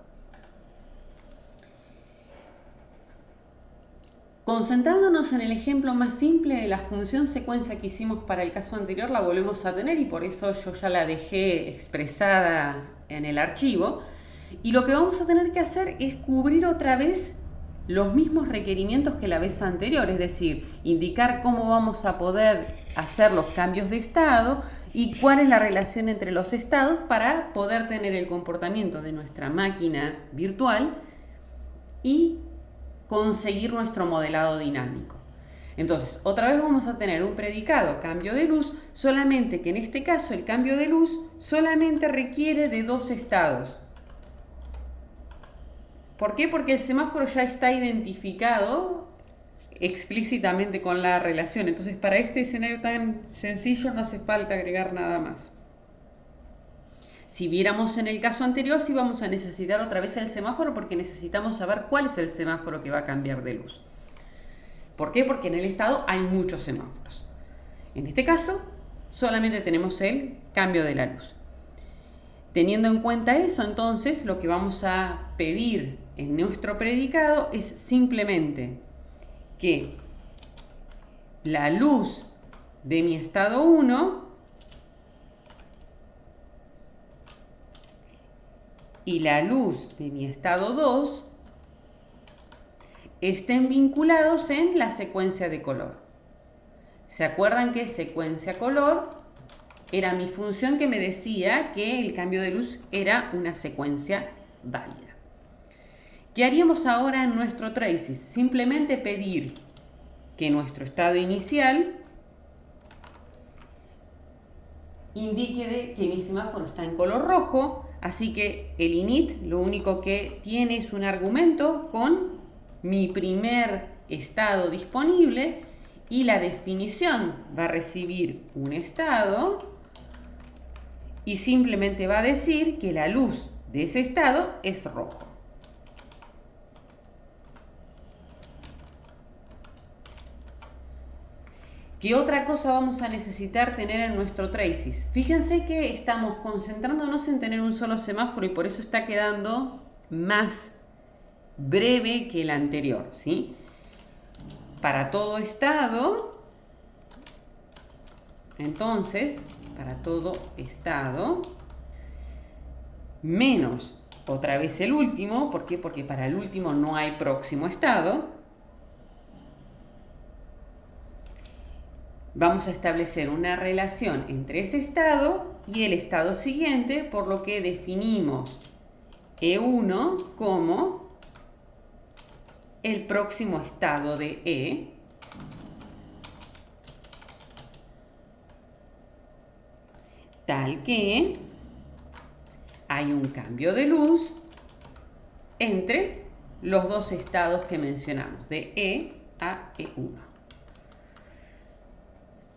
Concentrándonos en el ejemplo más simple de la función secuencia que hicimos para el caso anterior, la volvemos a tener y por eso yo ya la dejé expresada en el archivo. Y lo que vamos a tener que hacer es cubrir otra vez los mismos requerimientos que la vez anterior, es decir, indicar cómo vamos a poder hacer los cambios de estado y cuál es la relación entre los estados para poder tener el comportamiento de nuestra máquina virtual y conseguir nuestro modelado dinámico. Entonces, otra vez vamos a tener un predicado cambio de luz, solamente que en este caso el cambio de luz solamente requiere de dos estados. ¿Por qué? Porque el semáforo ya está identificado explícitamente con la relación. Entonces, para este escenario tan sencillo no hace falta agregar nada más. Si viéramos en el caso anterior, sí vamos a necesitar otra vez el semáforo porque necesitamos saber cuál es el semáforo que va a cambiar de luz. ¿Por qué? Porque en el estado hay muchos semáforos. En este caso, solamente tenemos el cambio de la luz. Teniendo en cuenta eso, entonces, lo que vamos a pedir en nuestro predicado es simplemente que la luz de mi estado 1 y la luz de mi estado 2 estén vinculados en la secuencia de color. ¿Se acuerdan que secuencia color era mi función que me decía que el cambio de luz era una secuencia válida? ¿Qué haríamos ahora en nuestro traces? Simplemente pedir que nuestro estado inicial indique que mi semáforo está en color rojo, así que el init lo único que tiene es un argumento con mi primer estado disponible y la definición va a recibir un estado y simplemente va a decir que la luz de ese estado es rojo. ¿Qué otra cosa vamos a necesitar tener en nuestro traces? Fíjense que estamos concentrándonos en tener un solo semáforo y por eso está quedando más breve que el anterior, ¿sí? Para todo estado, entonces, para todo estado, menos otra vez el último, ¿por qué? Porque para el último no hay próximo estado. Vamos a establecer una relación entre ese estado y el estado siguiente, por lo que definimos E1 como el próximo estado de E, tal que hay un cambio de luz entre los dos estados que mencionamos, de E a E1.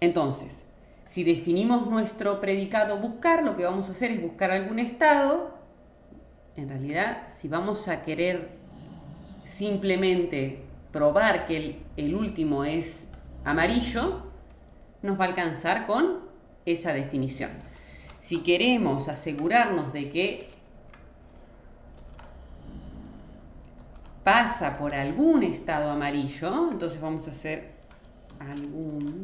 Entonces, si definimos nuestro predicado buscar, lo que vamos a hacer es buscar algún estado. En realidad, si vamos a querer simplemente probar que el último es amarillo, nos va a alcanzar con esa definición. Si queremos asegurarnos de que pasa por algún estado amarillo, entonces vamos a hacer algún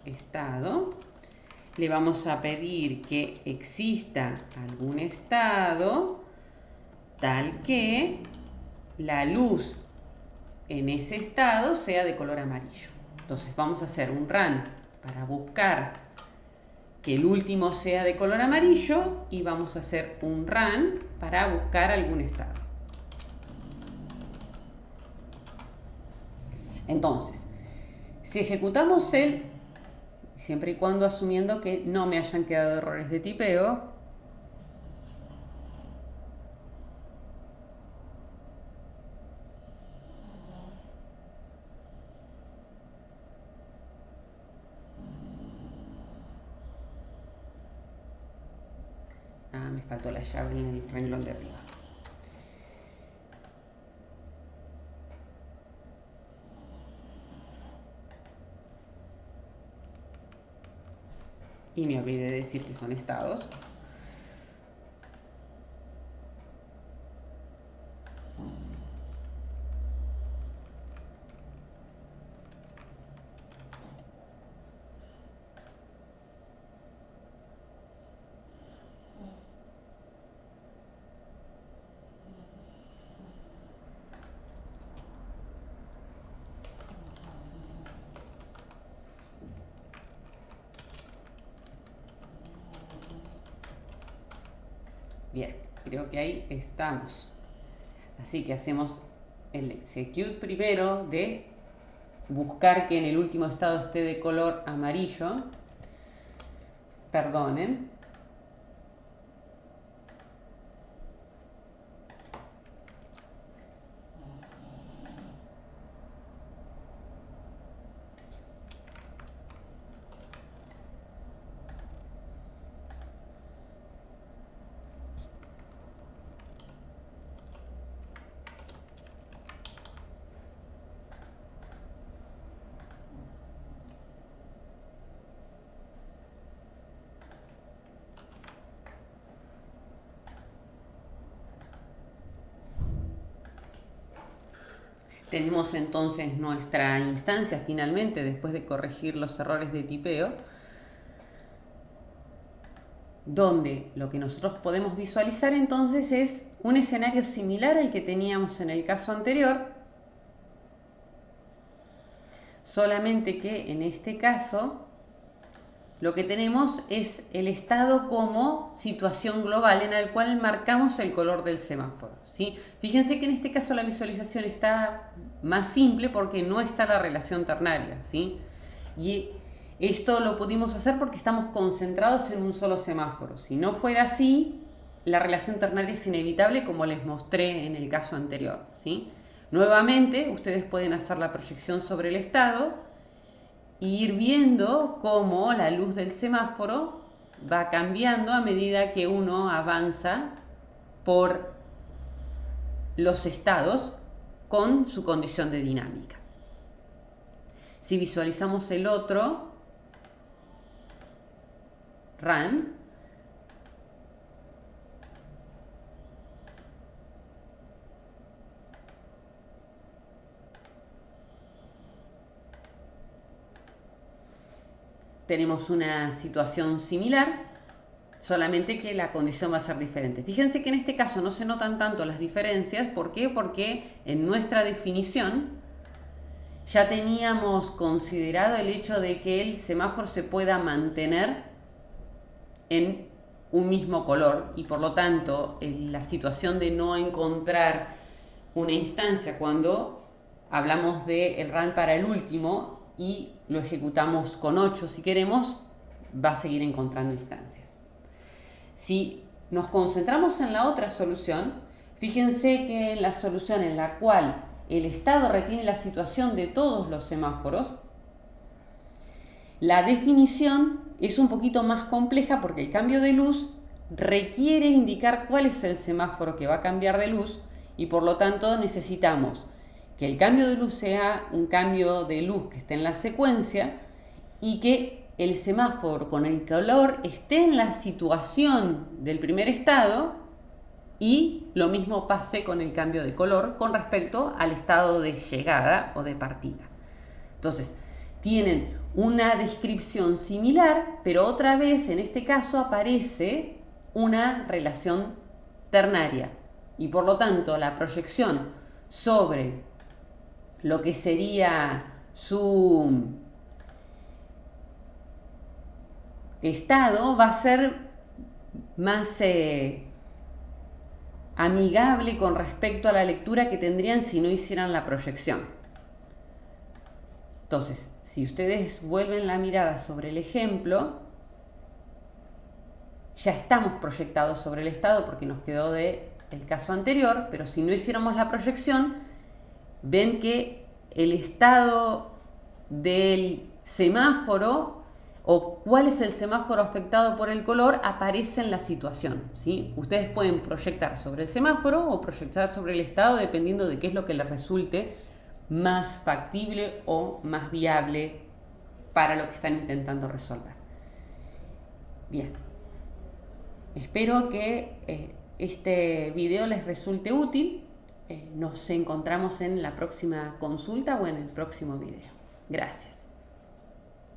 estado. Le vamos a pedir que exista algún estado tal que la luz en ese estado sea de color amarillo. Entonces vamos a hacer un run para buscar que el último sea de color amarillo y vamos a hacer un run para buscar algún estado. Entonces, si ejecutamos siempre y cuando asumiendo que no me hayan quedado errores de tipeo, me faltó la llave en el renglón de arriba. Y me olvidé de decir que son estados. Bien, creo que ahí estamos. Así que hacemos el execute primero de buscar que en el último estado esté de color amarillo. Perdonen. Tenemos entonces nuestra instancia finalmente, después de corregir los errores de tipeo, donde lo que nosotros podemos visualizar entonces es un escenario similar al que teníamos en el caso anterior, solamente que en este caso lo que tenemos es el estado como situación global en el cual marcamos el color del semáforo, ¿sí? Fíjense que en este caso la visualización está más simple porque no está la relación ternaria, ¿sí? Y esto lo pudimos hacer porque estamos concentrados en un solo semáforo. Si no fuera así, la relación ternaria es inevitable, como les mostré en el caso anterior, ¿sí? Nuevamente, ustedes pueden hacer la proyección sobre el estado e ir viendo cómo la luz del semáforo va cambiando a medida que uno avanza por los estados con su condición de dinámica. Si visualizamos el otro run, tenemos una situación similar, solamente que la condición va a ser diferente. Fíjense que en este caso no se notan tanto las diferencias. ¿Por qué? Porque en nuestra definición ya teníamos considerado el hecho de que el semáforo se pueda mantener en un mismo color y por lo tanto la situación de no encontrar una instancia cuando hablamos del run para el último y lo ejecutamos con 8 si queremos, va a seguir encontrando instancias. Si nos concentramos en la otra solución, fíjense que en la solución en la cual el estado retiene la situación de todos los semáforos, la definición es un poquito más compleja porque el cambio de luz requiere indicar cuál es el semáforo que va a cambiar de luz y por lo tanto necesitamos que el cambio de luz sea un cambio de luz que esté en la secuencia y que el semáforo con el color esté en la situación del primer estado y lo mismo pase con el cambio de color con respecto al estado de llegada o de partida. Entonces, tienen una descripción similar, pero otra vez en este caso aparece una relación ternaria y por lo tanto la proyección sobre lo que sería su estado va a ser más amigable con respecto a la lectura que tendrían si no hicieran la proyección. Entonces, si ustedes vuelven la mirada sobre el ejemplo, ya estamos proyectados sobre el estado porque nos quedó del caso anterior, pero si no hiciéramos la proyección, ven que el estado del semáforo o cuál es el semáforo afectado por el color aparece en la situación, ¿sí? Ustedes pueden proyectar sobre el semáforo o proyectar sobre el estado dependiendo de qué es lo que les resulte más factible o más viable para lo que están intentando resolver. Bien, espero que este video les resulte útil. Nos encontramos en la próxima consulta o en el próximo video. Gracias.